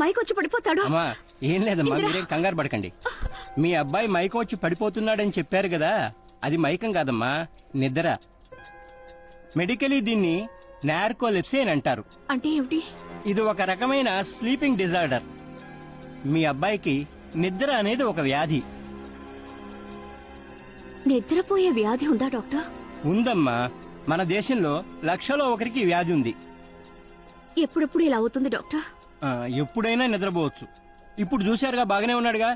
Mic వచ్చి పడిపోతాడు. అమ్మా ఏం లేదమ్మా, మీరేం కంగారు పడకండి. మీ అబ్బాయి మైకం వచ్చి పడిపోతున్నాడని చెప్పారు కదా, అది మైకం కాదమ్మా, నిద్ర. మెడికలీ దీన్ని నార్కోలెప్సీ అని అంటారు. అంటే ఏమిటి? ఇది ఒక రకమైన స్లీపింగ్ డిజార్డర్. మీ అబ్బాయికి నిద్ర అనేది ఒక వ్యాధి. నిద్రపోయే వ్యాధి ఉందా డాక్టర్? ఉందమ్మా, మన దేశంలో 1,00,000లో ఒకరికి ఈ వ్యాధి ఉంది. ఎప్పుడెప్పుడు ఇలా అవుతుంది డాక్టర్? ఎప్పుడైనా నిద్రపోవచ్చు. ఇప్పుడు చూశారుగా, బాగానే ఉన్నాడుగా.